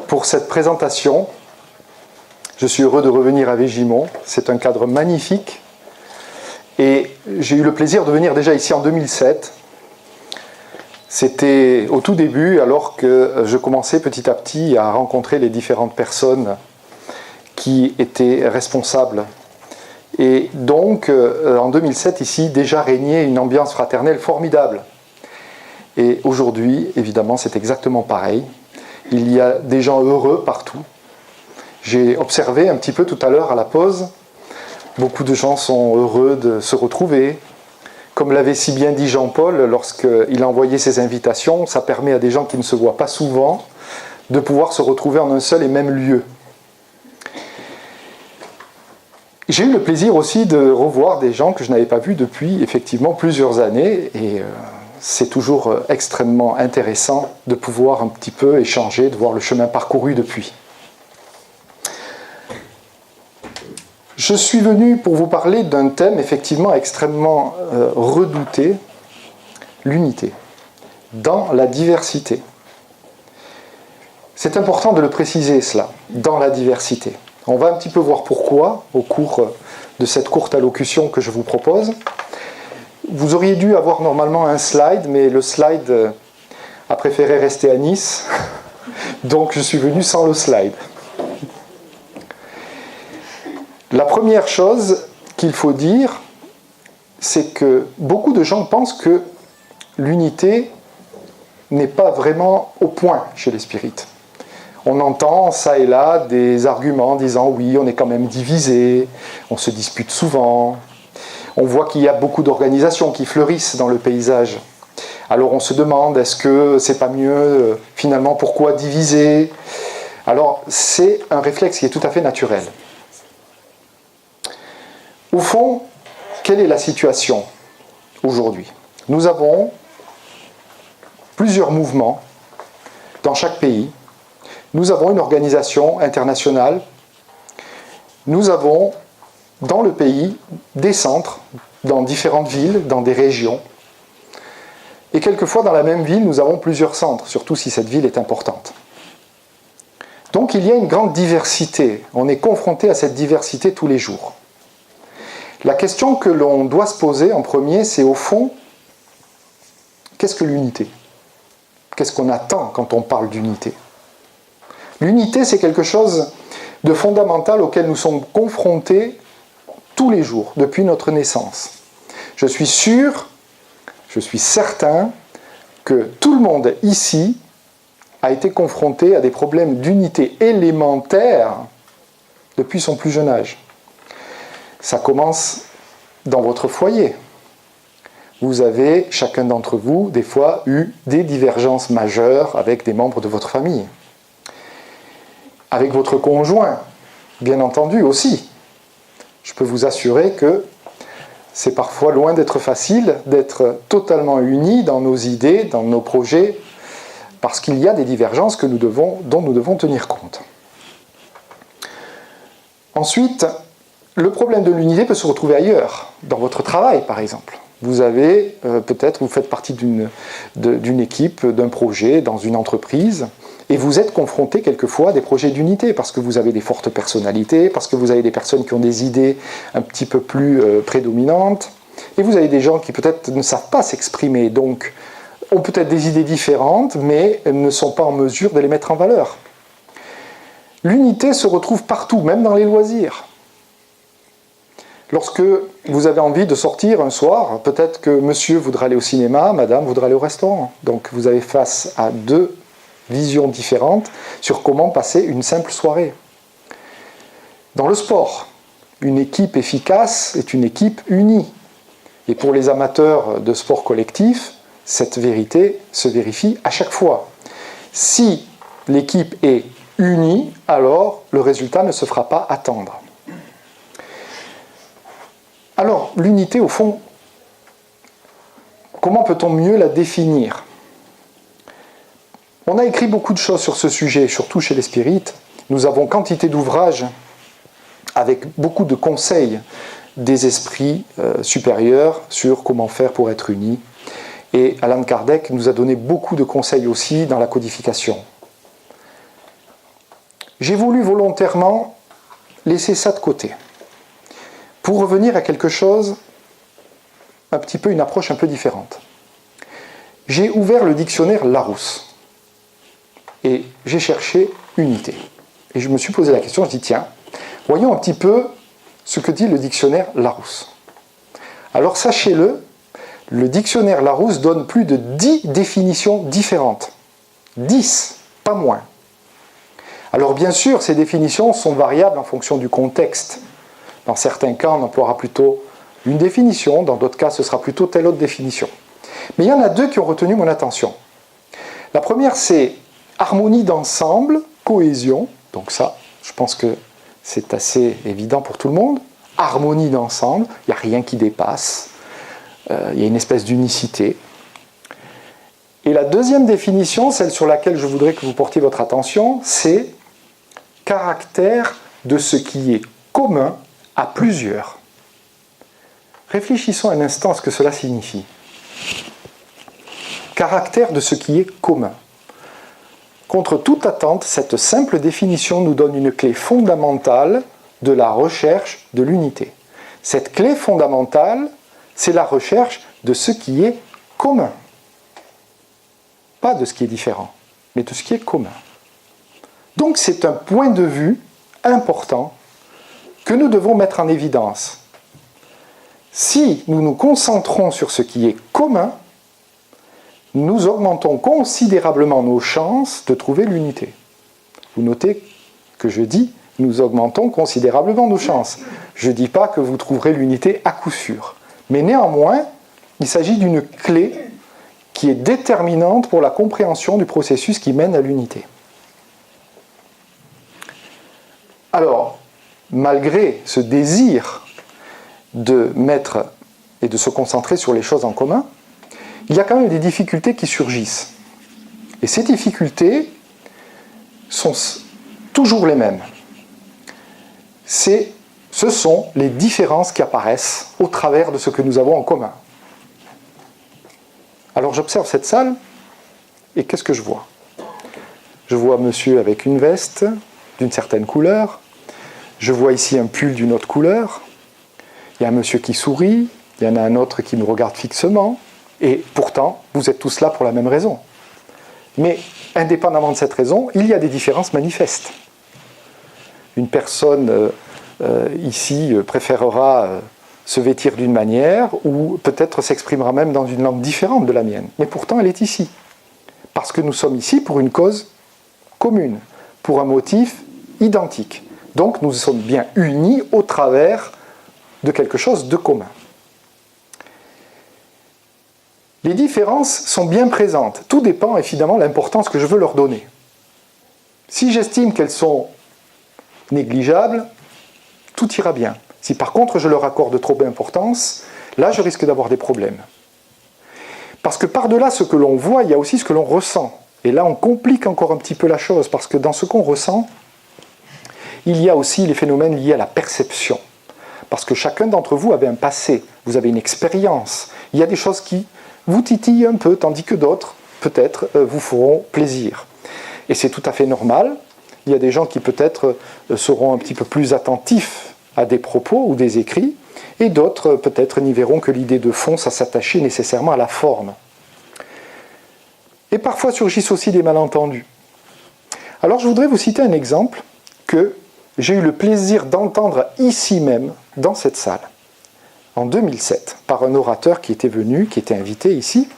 pour cette présentation. Je suis heureux de revenir à Végimont. C'est un cadre magnifique. Et j'ai eu le plaisir de venir déjà ici en 2007. C'était au tout début, alors que je commençais petit à petit à rencontrer les différentes personnes qui étaient responsables. Et donc, en 2007, ici, déjà régnait une ambiance fraternelle formidable. Et aujourd'hui, évidemment, c'est exactement pareil. Il y a des gens heureux partout. J'ai observé un petit peu tout à l'heure à la pause, beaucoup de gens sont heureux de se retrouver. Comme l'avait si bien dit Jean-Paul lorsqu'il a envoyé ses invitations, ça permet à des gens qui ne se voient pas souvent de pouvoir se retrouver en un seul et même lieu. J'ai eu le plaisir aussi de revoir des gens que je n'avais pas vus depuis effectivement plusieurs années et c'est toujours extrêmement intéressant de pouvoir un petit peu échanger, de voir le chemin parcouru depuis. Je suis venu pour vous parler d'un thème effectivement extrêmement redouté, l'unité, dans la diversité. C'est important de le préciser cela, dans la diversité. On va un petit peu voir pourquoi au cours de cette courte allocution que je vous propose. Vous auriez dû avoir normalement un slide, mais le slide a préféré rester à Nice, donc je suis venu sans le slide. La première chose qu'il faut dire, c'est que beaucoup de gens pensent que l'unité n'est pas vraiment au point chez les spirites. On entend ça et là des arguments disant oui, on est quand même divisé, on se dispute souvent. On voit qu'il y a beaucoup d'organisations qui fleurissent dans le paysage. Alors on se demande, est-ce que c'est pas mieux, finalement, pourquoi diviser? Alors c'est un réflexe qui est tout à fait naturel. Au fond, quelle est la situation aujourd'hui? Nous avons plusieurs mouvements dans chaque pays. Nous avons une organisation internationale. Nous avons dans le pays des centres, dans différentes villes, dans des régions. Et quelquefois, dans la même ville, nous avons plusieurs centres, surtout si cette ville est importante. Donc il y a une grande diversité. On est confronté à cette diversité tous les jours. La question que l'on doit se poser en premier, c'est au fond, qu'est-ce que l'unité? Qu'est-ce qu'on attend quand on parle d'unité? L'unité, c'est quelque chose de fondamental auquel nous sommes confrontés tous les jours, depuis notre naissance. Je suis sûr, je suis certain que tout le monde ici a été confronté à des problèmes d'unité élémentaire depuis son plus jeune âge. Ça commence dans votre foyer. Vous avez, chacun d'entre vous, des fois eu des divergences majeures avec des membres de votre famille. Avec votre conjoint, bien entendu aussi. Je peux vous assurer que c'est parfois loin d'être facile d'être totalement unis dans nos idées, dans nos projets, parce qu'il y a des divergences dont nous devons tenir compte. Ensuite, le problème de l'unité peut se retrouver ailleurs, dans votre travail par exemple. Vous avez peut-être, vous faites partie d'une équipe, d'un projet, dans une entreprise, et vous êtes confronté quelquefois à des projets d'unité, parce que vous avez des fortes personnalités, parce que vous avez des personnes qui ont des idées un petit peu plus prédominantes, et vous avez des gens qui peut-être ne savent pas s'exprimer, donc ont peut-être des idées différentes, mais ne sont pas en mesure de les mettre en valeur. L'unité se retrouve partout, même dans les loisirs. Lorsque vous avez envie de sortir un soir, peut-être que monsieur voudra aller au cinéma, madame voudra aller au restaurant. Donc vous avez face à deux visions différentes sur comment passer une simple soirée. Dans le sport, une équipe efficace est une équipe unie. Et pour les amateurs de sport collectif, cette vérité se vérifie à chaque fois. Si l'équipe est unie, alors le résultat ne se fera pas attendre. Alors, l'unité, au fond, comment peut-on mieux la définir? On a écrit beaucoup de choses sur ce sujet, surtout chez les spirites. Nous avons quantité d'ouvrages avec beaucoup de conseils des esprits supérieurs sur comment faire pour être unis. Et Allan Kardec nous a donné beaucoup de conseils aussi dans la codification. j'ai voulu volontairement laisser ça de côté pour revenir à quelque chose, une approche un peu différente. J'ai ouvert le dictionnaire Larousse et j'ai cherché unité. Et je me suis posé la question, je dis tiens, voyons un petit peu ce que dit le dictionnaire Larousse. Alors sachez-le, le dictionnaire Larousse donne plus de 10 définitions différentes. 10, pas moins. Alors bien sûr, ces définitions sont variables en fonction du contexte. Dans certains cas, on emploiera plutôt une définition, dans d'autres cas, ce sera plutôt telle autre définition. Mais il y en a deux qui ont retenu mon attention. La première, c'est harmonie d'ensemble, cohésion. Donc ça, je pense que c'est assez évident pour tout le monde. Harmonie d'ensemble, il n'y a rien qui dépasse. Il y a une espèce d'unicité. Et la deuxième définition, celle sur laquelle je voudrais que vous portiez votre attention, c'est caractère de ce qui est commun à plusieurs. Réfléchissons un instant à ce que cela signifie. Caractère de ce qui est commun. Contre toute attente, cette simple définition nous donne une clé fondamentale de la recherche de l'unité. Cette clé fondamentale, c'est la recherche de ce qui est commun. Pas de ce qui est différent, mais de ce qui est commun. Donc c'est un point de vue important que nous devons mettre en évidence. Si nous nous concentrons sur ce qui est commun, nous augmentons considérablement nos chances de trouver l'unité. Vous notez que je dis « nous augmentons considérablement nos chances ». Je ne dis pas que vous trouverez l'unité à coup sûr. Mais néanmoins, il s'agit d'une clé qui est déterminante pour la compréhension du processus qui mène à l'unité. Alors, malgré ce désir de mettre et de se concentrer sur les choses en commun, il y a quand même des difficultés qui surgissent. Et ces difficultés sont toujours les mêmes. Ce sont les différences qui apparaissent au travers de ce que nous avons en commun. Alors j'observe cette salle, et qu'est-ce que je vois? Je vois monsieur avec une veste d'une certaine couleur, je vois ici un pull d'une autre couleur, il y a un monsieur qui sourit, il y en a un autre qui nous regarde fixement, et pourtant, vous êtes tous là pour la même raison. Mais, indépendamment de cette raison, il y a des différences manifestes. Une personne ici préférera se vêtir d'une manière, ou peut-être s'exprimera même dans une langue différente de la mienne. Mais pourtant, elle est ici. Parce que nous sommes ici pour une cause commune, pour un motif identique. Donc, nous sommes bien unis au travers de quelque chose de commun. Les différences sont bien présentes. Tout dépend évidemment de l'importance que je veux leur donner. Si j'estime qu'elles sont négligeables, tout ira bien. Si par contre je leur accorde trop d'importance, là je risque d'avoir des problèmes. Parce que par-delà ce que l'on voit, il y a aussi ce que l'on ressent. Et là on complique encore un petit peu la chose, parce que dans ce qu'on ressent, il y a aussi les phénomènes liés à la perception. Parce que chacun d'entre vous avait un passé, vous avez une expérience. Il y a des choses qui vous titillent un peu, tandis que d'autres, peut-être, vous feront plaisir. Et c'est tout à fait normal. Il y a des gens qui peut-être seront un petit peu plus attentifs à des propos ou des écrits, et d'autres peut-être n'y verront que l'idée de fond, ça s'attachait nécessairement à la forme. Et parfois surgissent aussi des malentendus. Alors je voudrais vous citer un exemple que j'ai eu le plaisir d'entendre ici même, dans cette salle, en 2007, par un orateur qui était venu, qui était invité ici,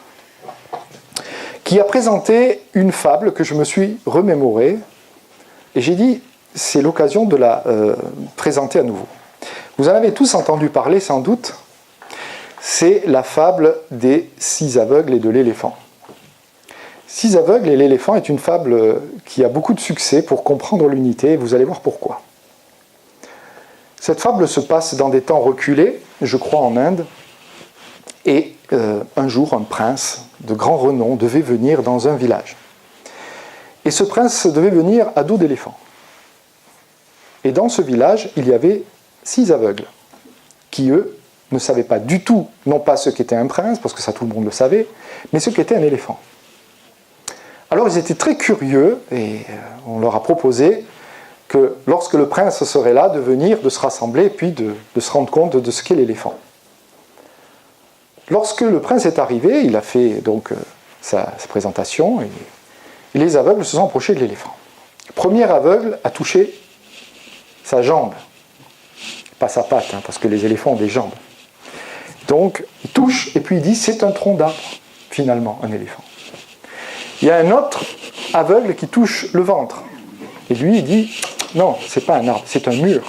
qui a présenté une fable que je me suis remémorée, et j'ai dit, c'est l'occasion de la présenter à nouveau. Vous en avez tous entendu parler sans doute, c'est la fable des 6 aveugles et de l'éléphant. 6 aveugles et l'éléphant est une fable qui a beaucoup de succès pour comprendre l'unité, et vous allez voir pourquoi. Cette fable se passe dans des temps reculés, je crois en Inde, et un jour un prince de grand renom devait venir dans un village. Et ce prince devait venir à dos d'éléphant. Et dans ce village, il y avait 6 aveugles, qui eux ne savaient pas du tout, non pas ce qu'était un prince, parce que ça tout le monde le savait, mais ce qu'était un éléphant. Alors ils étaient très curieux, et on leur a proposé que lorsque le prince serait là, de venir, de se rassembler, puis de se rendre compte de ce qu'est l'éléphant. Lorsque le prince est arrivé, il a fait donc sa présentation, et les aveugles se sont approchés de l'éléphant. Le premier aveugle a touché sa jambe, pas sa patte, parce que les éléphants ont des jambes. Donc, il touche, et puis il dit, c'est un tronc d'arbre, finalement, un éléphant. Il y a un autre aveugle qui touche le ventre, et lui, il dit, non, c'est pas un arbre, c'est un mur.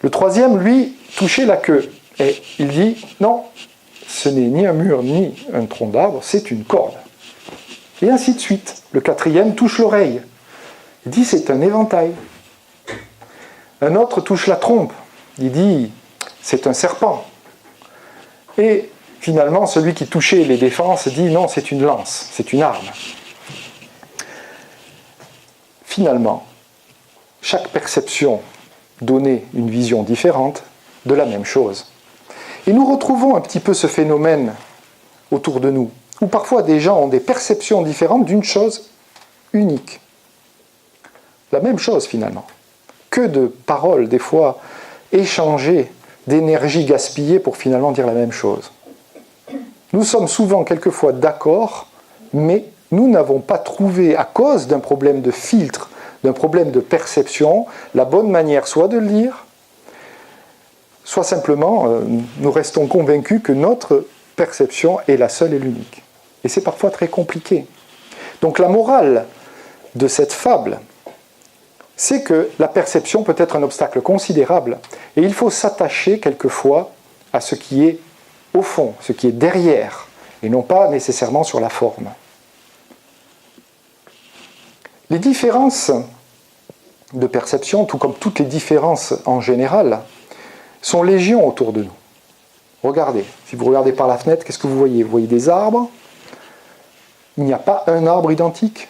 Le troisième, lui, touchait la queue, et il dit, non, ce n'est ni un mur, ni un tronc d'arbre, c'est une corde. Et ainsi de suite. Le quatrième touche l'oreille. Il dit, c'est un éventail. Un autre touche la trompe. Il dit, c'est un serpent. Et finalement, celui qui touchait les défenses dit, non, c'est une lance, c'est une arme. Finalement, chaque perception donnait une vision différente de la même chose. Et nous retrouvons un petit peu ce phénomène autour de nous, où parfois des gens ont des perceptions différentes d'une chose unique. La même chose finalement. Que de paroles, des fois, échangées, d'énergie gaspillée pour finalement dire la même chose. Nous sommes souvent, quelquefois, d'accord, mais nous n'avons pas trouvé, à cause d'un problème de filtre, d'un problème de perception, la bonne manière soit de le dire, soit simplement, nous restons convaincus que notre perception est la seule et l'unique. Et c'est parfois très compliqué. Donc la morale de cette fable, c'est que la perception peut être un obstacle considérable, et il faut s'attacher quelquefois à ce qui est au fond, ce qui est derrière, et non pas nécessairement sur la forme. Les différences de perception, tout comme toutes les différences en général, sont légion autour de nous. Regardez, si vous regardez par la fenêtre, qu'est-ce que vous voyez ? Vous voyez des arbres. Il n'y a pas un arbre identique.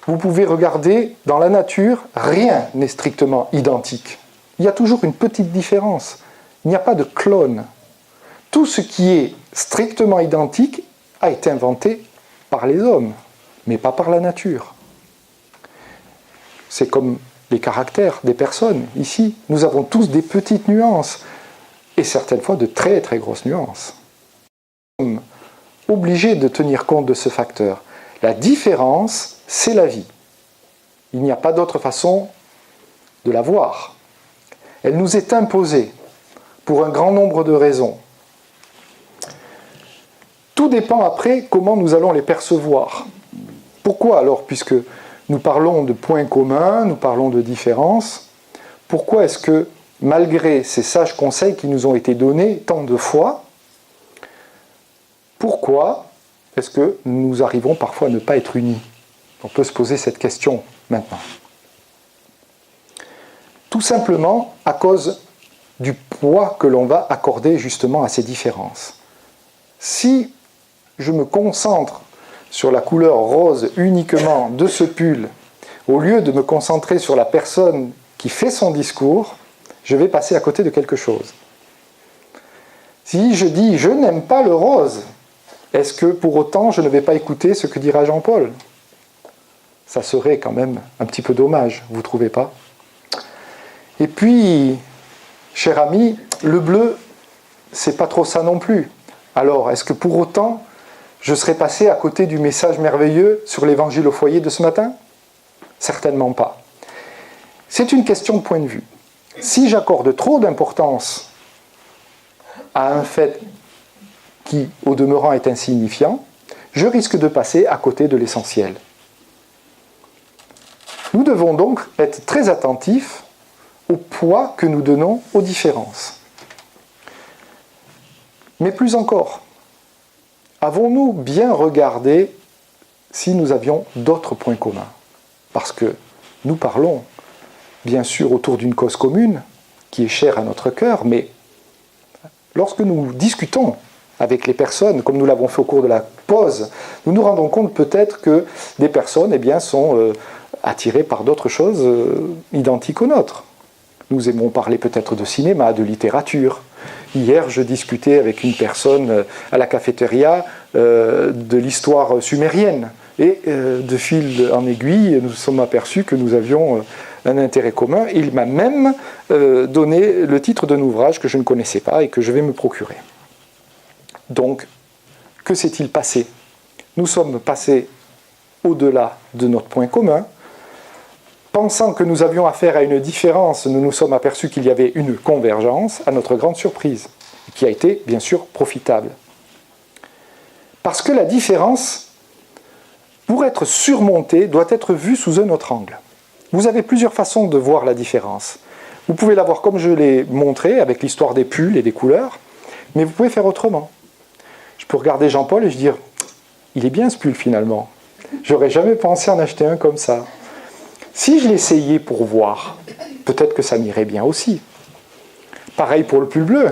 Vous pouvez regarder dans la nature, rien n'est strictement identique. Il y a toujours une petite différence. Il n'y a pas de clone. Tout ce qui est strictement identique a été inventé par les hommes, mais pas par la nature. C'est comme les caractères des personnes. Ici, nous avons tous des petites nuances, et certaines fois de très très grosses nuances. Nous sommes obligés de tenir compte de ce facteur. La différence, c'est la vie. Il n'y a pas d'autre façon de la voir. Elle nous est imposée pour un grand nombre de raisons. Tout dépend après comment nous allons les percevoir. Pourquoi alors, puisque nous parlons de points communs, nous parlons de différences, pourquoi est-ce que, malgré ces sages conseils qui nous ont été donnés tant de fois, pourquoi est-ce que nous arrivons parfois à ne pas être unis ? On peut se poser cette question maintenant. Tout simplement à cause du poids que l'on va accorder justement à ces différences. Si je me concentre sur la couleur rose uniquement de ce pull, au lieu de me concentrer sur la personne qui fait son discours, je vais passer à côté de quelque chose. Si je dis « je n'aime pas le rose », est-ce que pour autant je ne vais pas écouter ce que dira Jean-Paul ? Ça serait quand même un petit peu dommage, vous ne trouvez pas ? Et puis, cher ami, le bleu, c'est pas trop ça non plus. Alors, est-ce que pour autant, je serais passé à côté du message merveilleux sur l'évangile au foyer de ce matin ? Certainement pas. C'est une question de point de vue. Si j'accorde trop d'importance à un fait qui, au demeurant, est insignifiant, je risque de passer à côté de l'essentiel. Nous devons donc être très attentifs au poids que nous donnons aux différences. Mais plus encore, avons-nous bien regardé si nous avions d'autres points communs ? Parce que nous parlons, bien sûr, autour d'une cause commune, qui est chère à notre cœur, mais lorsque nous discutons avec les personnes, comme nous l'avons fait au cours de la pause, nous nous rendons compte peut-être que des personnes sont attirées par d'autres choses identiques aux nôtres. Nous aimons parler peut-être de cinéma, de littérature. Hier, je discutais avec une personne à la cafétéria de l'histoire sumérienne. Et de fil en aiguille, nous nous sommes aperçus que nous avions un intérêt commun. Il m'a même donné le titre d'un ouvrage que je ne connaissais pas et que je vais me procurer. Donc, que s'est-il passé? Nous sommes passés au-delà de notre point commun. Pensant que nous avions affaire à une différence, nous nous sommes aperçus qu'il y avait une convergence, à notre grande surprise, qui a été bien sûr profitable. Parce que la différence, pour être surmontée, doit être vue sous un autre angle. Vous avez plusieurs façons de voir la différence. Vous pouvez la voir comme je l'ai montré, avec l'histoire des pulls et des couleurs, mais vous pouvez faire autrement. Je peux regarder Jean-Paul et je dire, il est bien ce pull finalement. J'aurais jamais pensé en acheter un comme ça. Si je l'essayais pour voir, peut-être que ça m'irait bien aussi. Pareil pour le pull bleu.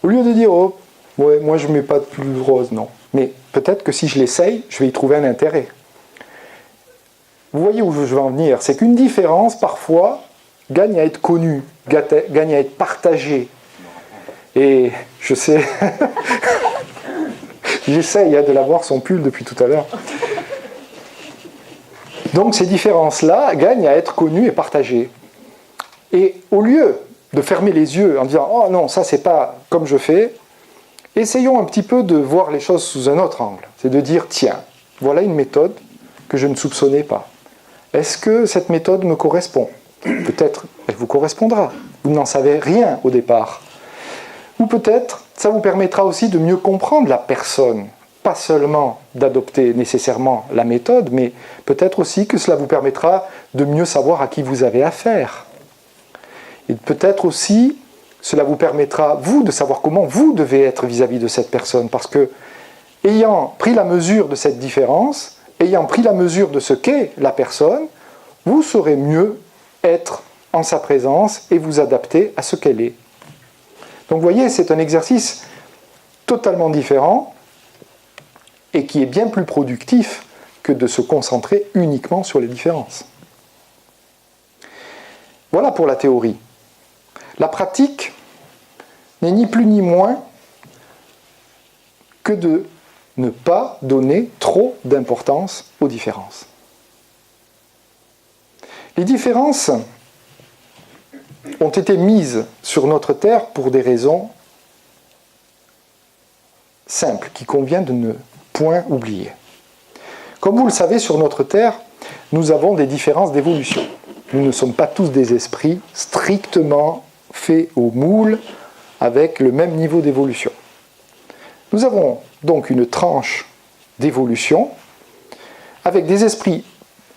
Au lieu de dire, oh, ouais, moi je ne mets pas de pull rose, non. Mais peut-être que si je l'essaye, je vais y trouver un intérêt. Vous voyez où je veux en venir? C'est qu'une différence, parfois, gagne à être connue, gagne à être partagée. Et je sais, j'essaye de l'avoir son pull depuis tout à l'heure. Donc ces différences-là gagnent à être connues et partagées. Et au lieu de fermer les yeux en disant « Oh non, ça c'est pas comme je fais », essayons un petit peu de voir les choses sous un autre angle. C'est de dire « Tiens, voilà une méthode que je ne soupçonnais pas. Est-ce que cette méthode me correspond ? Peut-être elle vous correspondra. Vous n'en savez rien au départ. Ou peut-être ça vous permettra aussi de mieux comprendre la personne. Pas seulement d'adopter nécessairement la méthode, mais peut-être aussi que cela vous permettra de mieux savoir à qui vous avez affaire. Et peut-être aussi, cela vous permettra, vous, de savoir comment vous devez être vis-à-vis de cette personne. Parce que, ayant pris la mesure de cette différence, ayant pris la mesure de ce qu'est la personne, vous saurez mieux être en sa présence et vous adapter à ce qu'elle est. Donc vous voyez, c'est un exercice totalement différent et qui est bien plus productif que de se concentrer uniquement sur les différences. Voilà pour la théorie. La pratique n'est ni plus ni moins que de ne pas donner trop d'importance aux différences. Les différences ont été mises sur notre terre pour des raisons simples, qui convient de ne point oublier. Comme vous le savez, sur notre terre, nous avons des différences d'évolution. Nous ne sommes pas tous des esprits strictement faits au moule avec le même niveau d'évolution. Nous avons donc une tranche d'évolution avec des esprits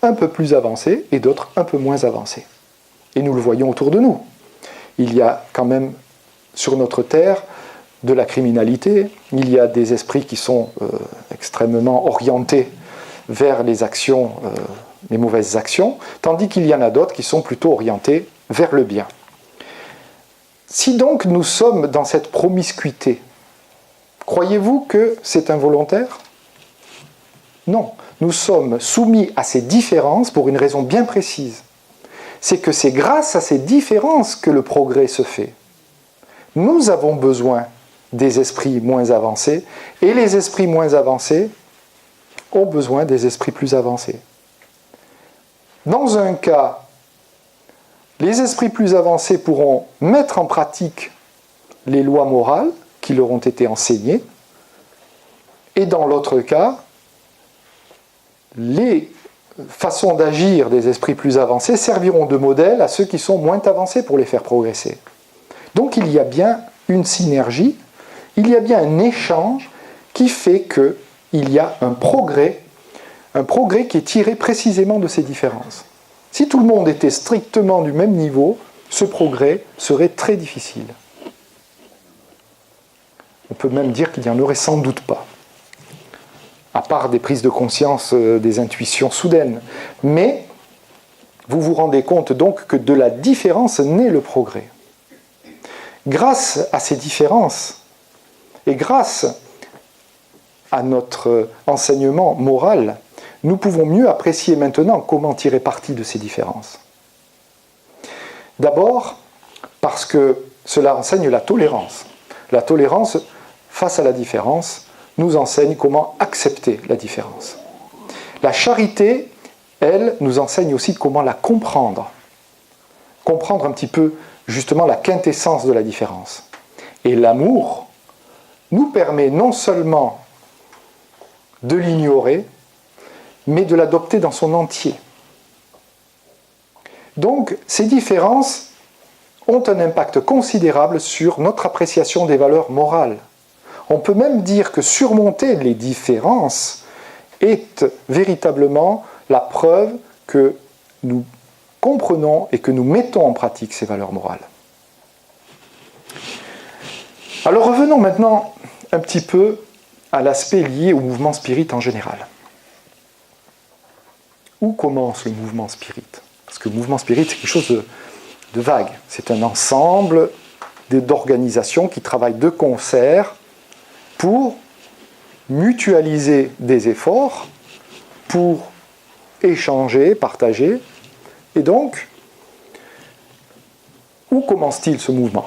un peu plus avancés et d'autres un peu moins avancés. Et nous le voyons autour de nous. Il y a quand même sur notre terre de la criminalité, il y a des esprits qui sont extrêmement orientés vers les actions, les mauvaises actions, tandis qu'il y en a d'autres qui sont plutôt orientés vers le bien. Si donc nous sommes dans cette promiscuité, croyez-vous que c'est involontaire ? Non, nous sommes soumis à ces différences pour une raison bien précise. C'est que c'est grâce à ces différences que le progrès se fait. Nous avons besoin des esprits moins avancés, et les esprits moins avancés ont besoin des esprits plus avancés. Dans un cas, les esprits plus avancés pourront mettre en pratique les lois morales qui leur ont été enseignées, et dans l'autre cas, les façons d'agir des esprits plus avancés serviront de modèle à ceux qui sont moins avancés pour les faire progresser. Donc il y a bien une synergie, il y a bien un échange qui fait qu'il y a un progrès qui est tiré précisément de ces différences. Si tout le monde était strictement du même niveau, ce progrès serait très difficile. On peut même dire qu'il n'y en aurait sans doute pas, à part des prises de conscience, des intuitions soudaines. Mais vous vous rendez compte donc que de la différence naît le progrès. Grâce à ces différences, et grâce à notre enseignement moral, nous pouvons mieux apprécier maintenant comment tirer parti de ces différences. D'abord, parce que cela enseigne la tolérance. La tolérance, face à la différence, nous enseigne comment accepter la différence. La charité, elle, nous enseigne aussi comment la comprendre. Comprendre un petit peu, justement, la quintessence de la différence. Et l'amour nous permet non seulement de l'ignorer, mais de l'adopter dans son entier. Donc, ces différences ont un impact considérable sur notre appréciation des valeurs morales. On peut même dire que surmonter les différences est véritablement la preuve que nous comprenons et que nous mettons en pratique ces valeurs morales. Alors revenons maintenant un petit peu à l'aspect lié au mouvement spirit en général. Où commence le mouvement spirit? Parce que le mouvement spirit, c'est quelque chose de vague. C'est un ensemble d'organisations qui travaillent de concert pour mutualiser des efforts, pour échanger, partager. Et donc, où commence-t-il ce mouvement?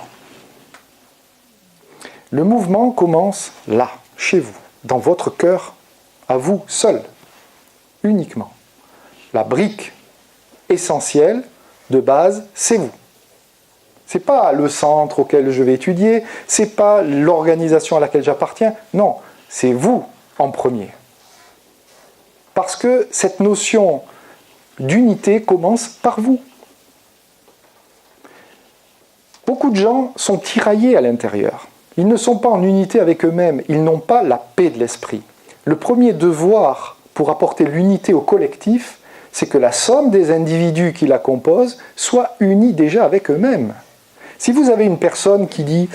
Le mouvement commence là, chez vous, dans votre cœur, à vous seul, uniquement. La brique essentielle, de base, c'est vous. Ce n'est pas le centre auquel je vais étudier, ce n'est pas l'organisation à laquelle j'appartiens, non, c'est vous en premier. Parce que cette notion d'unité commence par vous. Beaucoup de gens sont tiraillés à l'intérieur. Ils ne sont pas en unité avec eux-mêmes, ils n'ont pas la paix de l'esprit. Le premier devoir pour apporter l'unité au collectif, c'est que la somme des individus qui la composent soit unie déjà avec eux-mêmes. Si vous avez une personne qui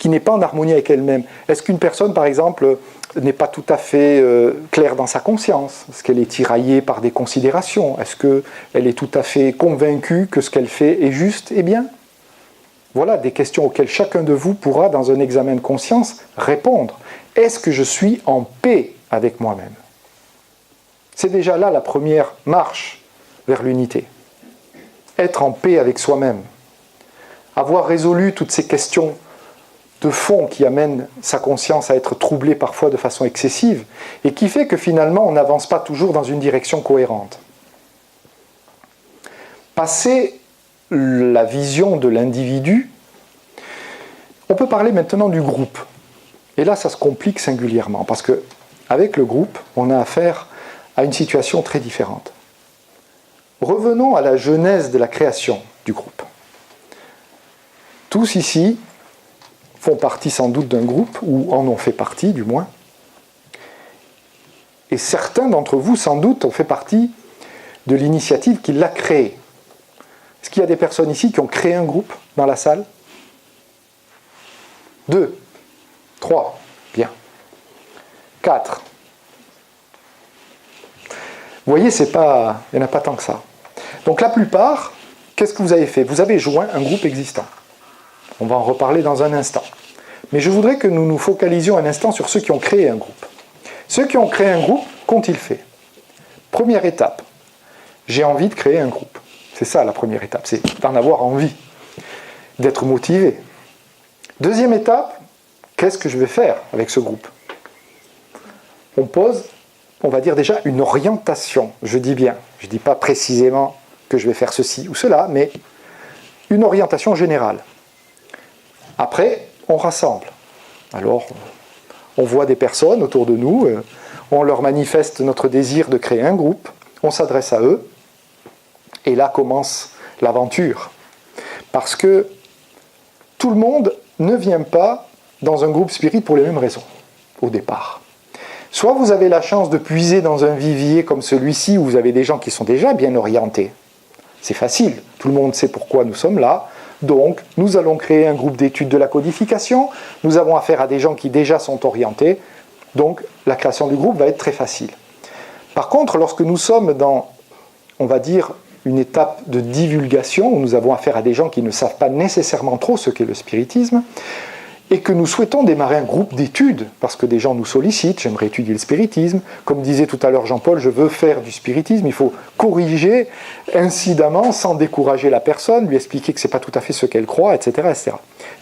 n'est pas en harmonie avec elle-même, est-ce qu'une personne, par exemple, n'est pas tout à fait claire dans sa conscience? Est-ce qu'elle est tiraillée par des considérations? Est-ce qu'elle est tout à fait convaincue que ce qu'elle fait est juste et bien? Voilà des questions auxquelles chacun de vous pourra, dans un examen de conscience, répondre. Est-ce que je suis en paix avec moi-même? C'est déjà là la première marche vers l'unité. Être en paix avec soi-même. Avoir résolu toutes ces questions de fond qui amènent sa conscience à être troublée parfois de façon excessive et qui fait que finalement on n'avance pas toujours dans une direction cohérente. Passer la vision de l'individu, on peut parler maintenant du groupe. Et là, ça se complique singulièrement parce qu'avec le groupe, on a affaire à une situation très différente. Revenons à la genèse de la création du groupe. Tous ici font partie sans doute d'un groupe, ou en ont fait partie du moins. Et certains d'entre vous, sans doute, ont fait partie de l'initiative qui l'a créé. Est-ce qu'il y a des personnes ici qui ont créé un groupe dans la salle? 2, 3, bien. 4. Vous voyez, il n'y en a pas tant que ça. Donc la plupart, qu'est-ce que vous avez fait? Vous avez joint un groupe existant. On va en reparler dans un instant. Mais je voudrais que nous nous focalisions un instant sur ceux qui ont créé un groupe. Ceux qui ont créé un groupe, qu'ont-ils fait? Première étape, j'ai envie de créer un groupe. C'est ça la première étape, c'est d'en avoir envie, d'être motivé. Deuxième étape, qu'est-ce que je vais faire avec ce groupe? On pose, on va dire déjà, une orientation. Je dis bien, je ne dis pas précisément que je vais faire ceci ou cela, mais une orientation générale. Après, on rassemble. Alors, on voit des personnes autour de nous, on leur manifeste notre désir de créer un groupe, on s'adresse à eux, et là commence l'aventure. Parce que tout le monde ne vient pas dans un groupe spirit pour les mêmes raisons, au départ. Soit vous avez la chance de puiser dans un vivier comme celui-ci, où vous avez des gens qui sont déjà bien orientés. C'est facile, tout le monde sait pourquoi nous sommes là. Donc, nous allons créer un groupe d'études de la codification. Nous avons affaire à des gens qui déjà sont orientés. Donc, la création du groupe va être très facile. Par contre, lorsque nous sommes dans, on va dire, une étape de divulgation, où nous avons affaire à des gens qui ne savent pas nécessairement trop ce qu'est le spiritisme, et que nous souhaitons démarrer un groupe d'études, parce que des gens nous sollicitent, j'aimerais étudier le spiritisme, comme disait tout à l'heure Jean-Paul, je veux faire du spiritisme, il faut corriger incidemment, sans décourager la personne, lui expliquer que ce n'est pas tout à fait ce qu'elle croit, etc., etc.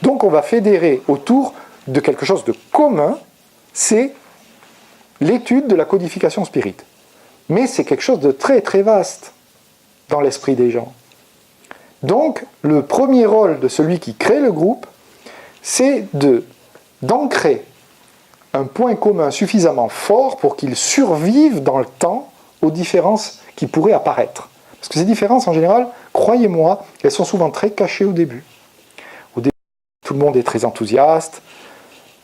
Donc on va fédérer autour de quelque chose de commun, c'est l'étude de la codification spirite. Mais c'est quelque chose de très très vaste dans l'esprit des gens. Donc, le premier rôle de celui qui crée le groupe, c'est d'ancrer un point commun suffisamment fort pour qu'il survive dans le temps aux différences qui pourraient apparaître. Parce que ces différences, en général, croyez-moi, elles sont souvent très cachées au début. Au début, tout le monde est très enthousiaste,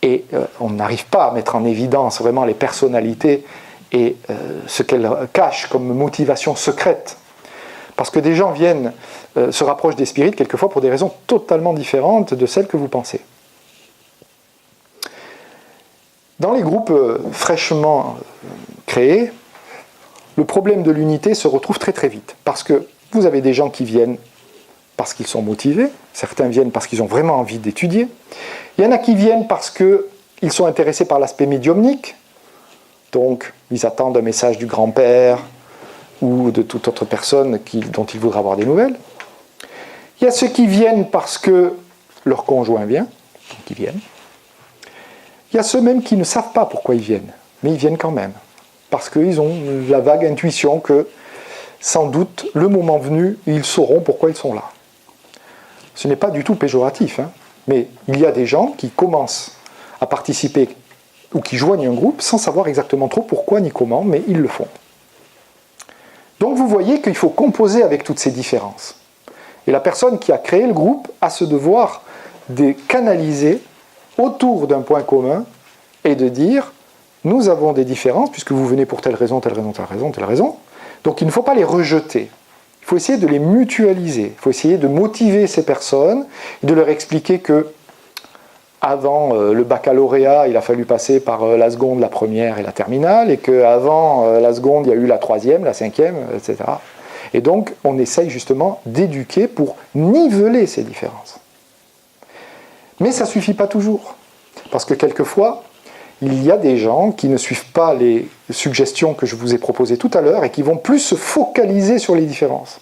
et on n'arrive pas à mettre en évidence vraiment les personnalités et ce qu'elles cachent comme motivation secrète. Parce que des gens viennent, se rapprochent des spirites, quelquefois pour des raisons totalement différentes de celles que vous pensez. Dans les groupes fraîchement créés, le problème de l'unité se retrouve très très vite. Parce que vous avez des gens qui viennent parce qu'ils sont motivés, certains viennent parce qu'ils ont vraiment envie d'étudier, il y en a qui viennent parce qu'ils sont intéressés par l'aspect médiumnique, donc ils attendent un message du grand-père ou de toute autre personne dont ils voudraient avoir des nouvelles. Il y a ceux qui viennent parce que leur conjoint vient, donc ils viennent. Il y a ceux même qui ne savent pas pourquoi ils viennent, mais ils viennent quand même, parce qu'ils ont la vague intuition que, sans doute, le moment venu, ils sauront pourquoi ils sont là. Ce n'est pas du tout péjoratif, hein, mais il y a des gens qui commencent à participer ou qui joignent un groupe sans savoir exactement trop pourquoi ni comment, mais ils le font. Donc vous voyez qu'il faut composer avec toutes ces différences. Et la personne qui a créé le groupe a ce devoir de canaliser autour d'un point commun et de dire nous avons des différences puisque vous venez pour telle raison, telle raison, telle raison, telle raison. Donc il ne faut pas les rejeter. Il faut essayer de les mutualiser. Il faut essayer de motiver ces personnes et de leur expliquer que avant le baccalauréat, il a fallu passer par la seconde, la première et la terminale, et qu'avant la seconde, il y a eu la troisième, la cinquième, etc. Et donc, on essaye justement d'éduquer pour niveler ces différences. Mais ça ne suffit pas toujours. Parce que quelquefois, il y a des gens qui ne suivent pas les suggestions que je vous ai proposées tout à l'heure et qui vont plus se focaliser sur les différences.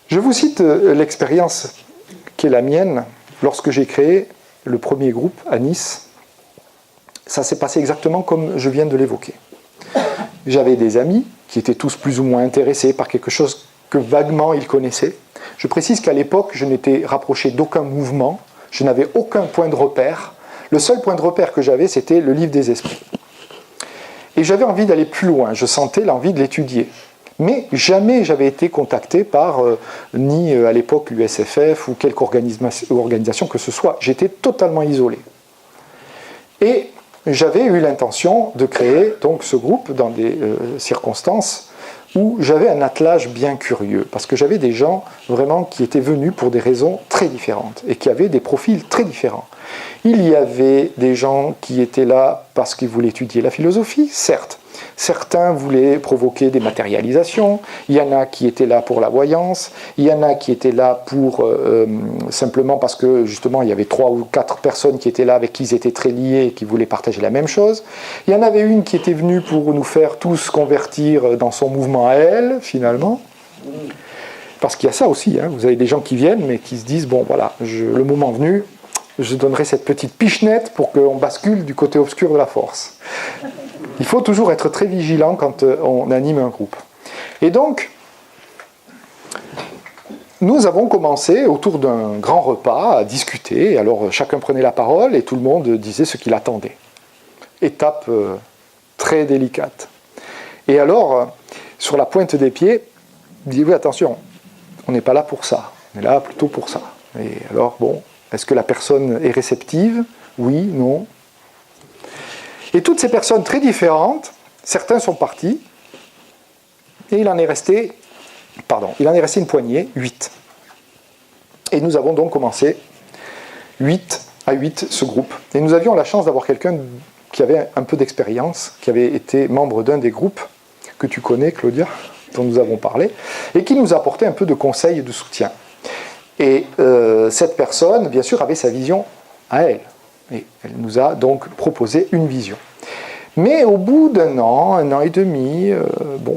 Je vous cite l'expérience qui est la mienne. Lorsque j'ai créé le premier groupe à Nice, ça s'est passé exactement comme je viens de l'évoquer. J'avais des amis qui étaient tous plus ou moins intéressés par quelque chose que vaguement ils connaissaient. Je précise qu'à l'époque, je n'étais rapproché d'aucun mouvement, je n'avais aucun point de repère. Le seul point de repère que j'avais, c'était le livre des esprits. Et j'avais envie d'aller plus loin, je sentais l'envie de l'étudier. Mais jamais j'avais été contacté par ni à l'époque l'USFF ou quelque organisation que ce soit. J'étais totalement isolé. Et j'avais eu l'intention de créer donc ce groupe dans des circonstances où j'avais un attelage bien curieux, parce que j'avais des gens vraiment qui étaient venus pour des raisons très différentes et qui avaient des profils très différents. Il y avait des gens qui étaient là parce qu'ils voulaient étudier la philosophie, certes. Certains voulaient provoquer des matérialisations, il y en a qui étaient là pour la voyance, il y en a qui étaient là pour simplement parce que justement il y avait 3 ou 4 personnes qui étaient là avec qui ils étaient très liés et qui voulaient partager la même chose. Il y en avait une qui était venue pour nous faire tous convertir dans son mouvement à elle, finalement. Parce qu'il y a ça aussi, hein. Vous avez des gens qui viennent mais qui se disent, bon voilà, le moment venu, je donnerai cette petite pichenette pour qu'on bascule du côté obscur de la force. Il faut toujours être très vigilant quand on anime un groupe. Et donc, nous avons commencé autour d'un grand repas à discuter. Alors chacun prenait la parole et tout le monde disait ce qu'il attendait. Étape très délicate. Et alors, sur la pointe des pieds, il dit oui, attention, on n'est pas là pour ça. On est là plutôt pour ça. Et alors, bon, est-ce que la personne est réceptive? Oui, non. Et toutes ces personnes très différentes, certains sont partis, et il en est resté une poignée, 8. Et nous avons donc commencé 8 à 8 ce groupe. Et nous avions la chance d'avoir quelqu'un qui avait un peu d'expérience, qui avait été membre d'un des groupes que tu connais, Claudia, dont nous avons parlé, et qui nous apportait un peu de conseils et de soutien. Et cette personne, bien sûr, avait sa vision à elle. Et elle nous a donc proposé une vision. Mais au bout d'un an et demi,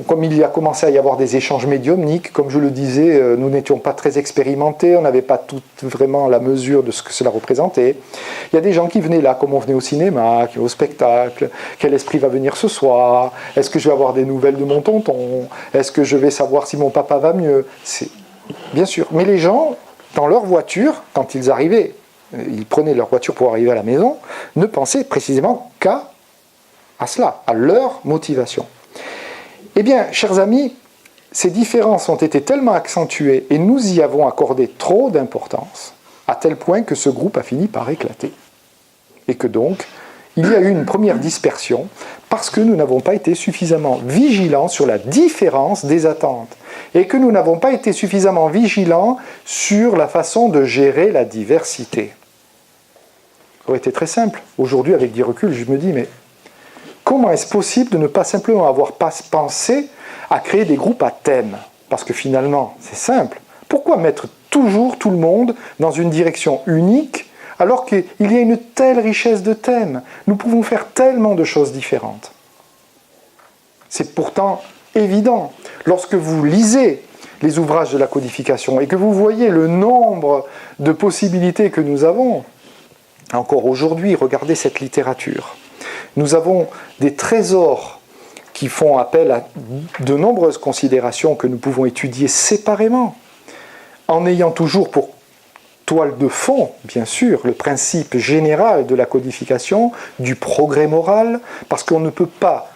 comme il y a commencé à y avoir des échanges médiumniques, comme je le disais, nous n'étions pas très expérimentés, on n'avait pas vraiment la mesure de ce que cela représentait. Il y a des gens qui venaient là, comme on venait au cinéma, au spectacle, quel esprit va venir ce soir, est-ce que je vais avoir des nouvelles de mon tonton, est-ce que je vais savoir si mon papa va mieux. Bien sûr, mais les gens, dans leur voiture, quand ils arrivaient, ils prenaient leur voiture pour arriver à la maison, ne pensaient précisément qu'à cela, à leur motivation. Eh bien, chers amis, ces différences ont été tellement accentuées et nous y avons accordé trop d'importance, à tel point que ce groupe a fini par éclater. Et que donc, il y a eu une première dispersion parce que nous n'avons pas été suffisamment vigilants sur la différence des attentes et que nous n'avons pas été suffisamment vigilants sur la façon de gérer la diversité. Ça aurait été très simple. Aujourd'hui, avec du recul, je me dis, mais comment est-ce possible de ne pas simplement avoir pensé à créer des groupes à thème? Parce que finalement, c'est simple. Pourquoi mettre toujours tout le monde dans une direction unique alors qu'il y a une telle richesse de thèmes? Nous pouvons faire tellement de choses différentes. C'est pourtant évident. Lorsque vous lisez les ouvrages de la codification et que vous voyez le nombre de possibilités que nous avons, encore aujourd'hui, regardez cette littérature. Nous avons des trésors qui font appel à de nombreuses considérations que nous pouvons étudier séparément, en ayant toujours pour toile de fond, bien sûr, le principe général de la codification, du progrès moral, parce qu'on ne peut pas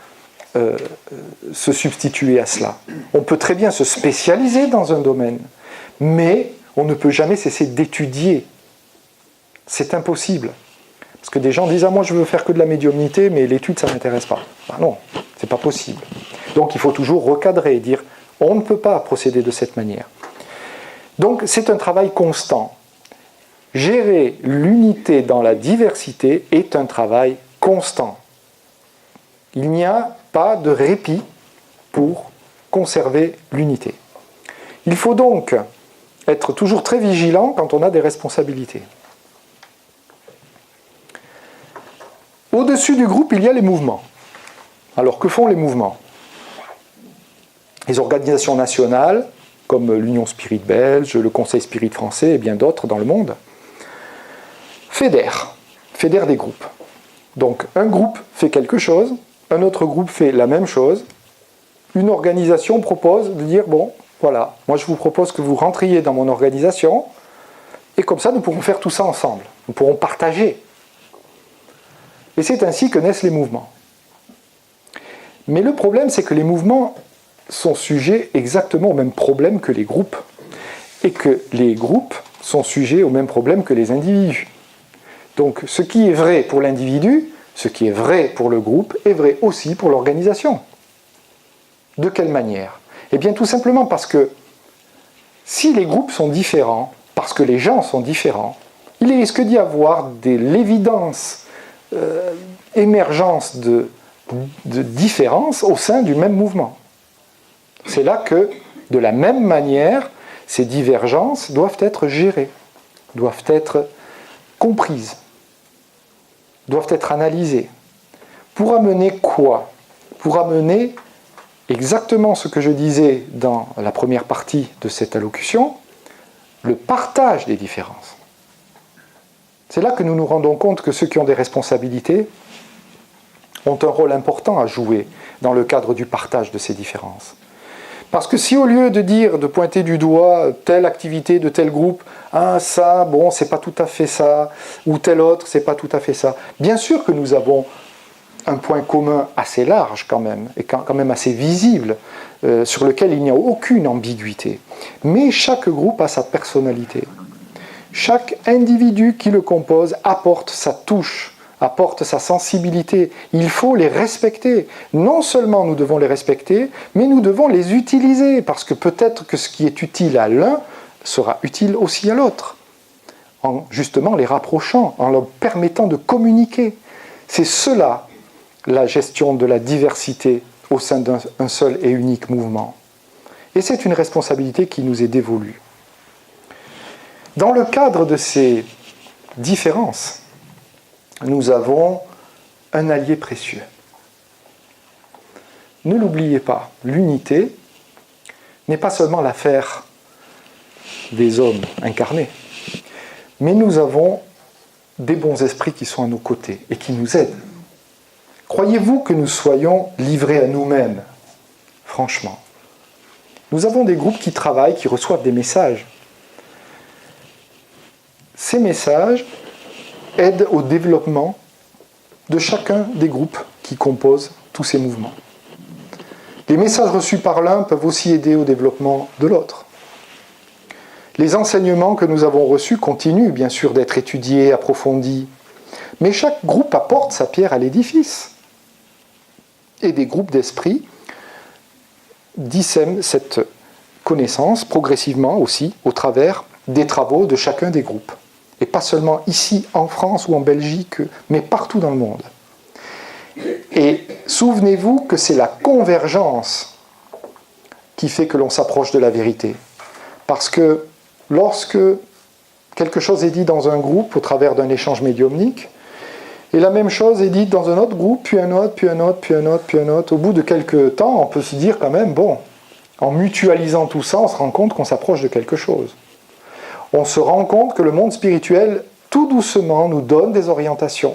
se substituer à cela. On peut très bien se spécialiser dans un domaine, mais on ne peut jamais cesser d'étudier. C'est impossible. Parce que des gens disent « Ah, moi je veux faire que de la médiumnité, mais l'étude ça ne m'intéresse pas. » Ben non, c'est pas possible. Donc il faut toujours recadrer et dire « On ne peut pas procéder de cette manière. » Donc c'est un travail constant. Gérer l'unité dans la diversité est un travail constant. Il n'y a pas de répit pour conserver l'unité. Il faut donc être toujours très vigilant quand on a des responsabilités. Au-dessus du groupe, il y a les mouvements. Alors, que font les mouvements? Les organisations nationales, comme l'Union Spirit belge, le Conseil Spirit français et bien d'autres dans le monde, fédèrent des groupes. Donc, un groupe fait quelque chose, un autre groupe fait la même chose, une organisation propose de dire, bon, voilà, moi je vous propose que vous rentriez dans mon organisation, et comme ça nous pourrons faire tout ça ensemble, nous pourrons partager. Et c'est ainsi que naissent les mouvements. Mais le problème, c'est que les mouvements sont sujets exactement au même problème que les groupes, et que les groupes sont sujets au même problème que les individus. Donc ce qui est vrai pour l'individu, ce qui est vrai pour le groupe, est vrai aussi pour l'organisation. De quelle manière? Eh bien tout simplement parce que si les groupes sont différents, parce que les gens sont différents, il risque d'y avoir l'évidence émergence de différences au sein du même mouvement. C'est là que, de la même manière, ces divergences doivent être gérées, doivent être comprises, doivent être analysées. Pour amener quoi? Pour amener exactement ce que je disais dans la première partie de cette allocution, le partage des différences. C'est là que nous nous rendons compte que ceux qui ont des responsabilités ont un rôle important à jouer dans le cadre du partage de ces différences. Parce que si au lieu de pointer du doigt telle activité de tel groupe, ah ça, bon, c'est pas tout à fait ça, ou tel autre, c'est pas tout à fait ça. Bien sûr que nous avons un point commun assez large quand même, et quand même assez visible, sur lequel il n'y a aucune ambiguïté. Mais chaque groupe a sa personnalité. Chaque individu qui le compose apporte sa touche, apporte sa sensibilité. Il faut les respecter. Non seulement nous devons les respecter, mais nous devons les utiliser, parce que peut-être que ce qui est utile à l'un sera utile aussi à l'autre, en justement les rapprochant, en leur permettant de communiquer. C'est cela, la gestion de la diversité au sein d'un seul et unique mouvement. Et c'est une responsabilité qui nous est dévolue. Dans le cadre de ces différences, nous avons un allié précieux. ne l'oubliez pas, l'unité n'est pas seulement l'affaire des hommes incarnés, mais nous avons des bons esprits qui sont à nos côtés et qui nous aident. Croyez-vous que nous soyons livrés à nous-mêmes? Franchement. Nous avons des groupes qui travaillent, qui reçoivent des messages. Ces messages aident au développement de chacun des groupes qui composent tous ces mouvements. Les messages reçus par l'un peuvent aussi aider au développement de l'autre. Les enseignements que nous avons reçus continuent bien sûr d'être étudiés, approfondis, mais chaque groupe apporte sa pierre à l'édifice. Et des groupes d'esprit dissèment cette connaissance progressivement aussi au travers des travaux de chacun des groupes. Et pas seulement ici en France ou en Belgique, mais partout dans le monde. Et souvenez-vous que c'est la convergence qui fait que l'on s'approche de la vérité. Parce que lorsque quelque chose est dit dans un groupe au travers d'un échange médiumnique, et la même chose est dite dans un autre groupe, puis un autre, puis un autre, puis un autre, puis un autre, au bout de quelques temps, on peut se dire quand même, bon, en mutualisant tout ça, on se rend compte qu'on s'approche de quelque chose. On se rend compte que le monde spirituel, tout doucement, nous donne des orientations,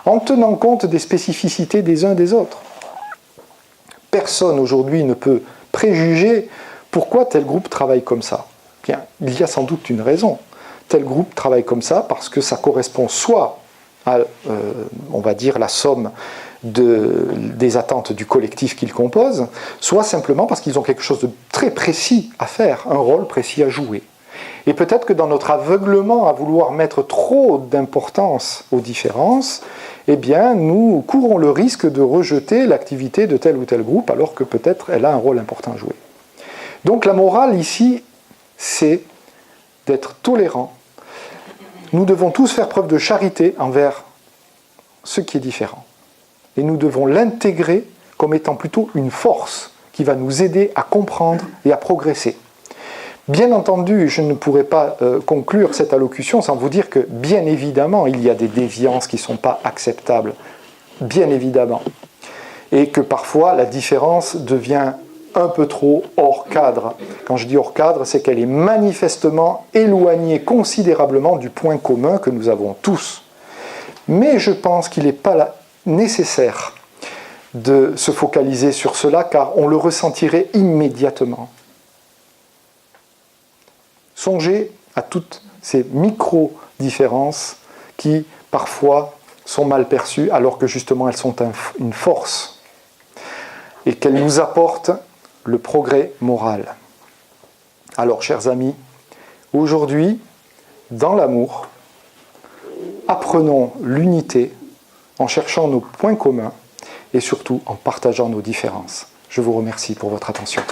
en tenant compte des spécificités des uns des autres. Personne aujourd'hui ne peut préjuger pourquoi tel groupe travaille comme ça. Bien, il y a sans doute une raison. Tel groupe travaille comme ça parce que ça correspond soit à, on va dire, la somme des attentes du collectif qu'ils composent, soit simplement parce qu'ils ont quelque chose de très précis à faire, un rôle précis à jouer. Et peut-être que dans notre aveuglement à vouloir mettre trop d'importance aux différences, eh bien, nous courons le risque de rejeter l'activité de tel ou tel groupe, alors que peut-être elle a un rôle important à jouer. Donc la morale ici, c'est d'être tolérant. Nous devons tous faire preuve de charité envers ce qui est différent. Et nous devons l'intégrer comme étant plutôt une force qui va nous aider à comprendre et à progresser. Bien entendu, je ne pourrais pas conclure cette allocution sans vous dire que, bien évidemment, il y a des déviances qui ne sont pas acceptables. Bien évidemment. Et que parfois, la différence devient un peu trop hors cadre. Quand je dis hors cadre, c'est qu'elle est manifestement éloignée considérablement du point commun que nous avons tous. Mais je pense qu'il n'est pas nécessaire de se focaliser sur cela, car on le ressentirait immédiatement. Songez à toutes ces micro-différences qui, parfois, sont mal perçues, alors que justement elles sont une force et qu'elles nous apportent le progrès moral. Alors, chers amis, aujourd'hui, dans l'amour, apprenons l'unité en cherchant nos points communs et surtout en partageant nos différences. Je vous remercie pour votre attention.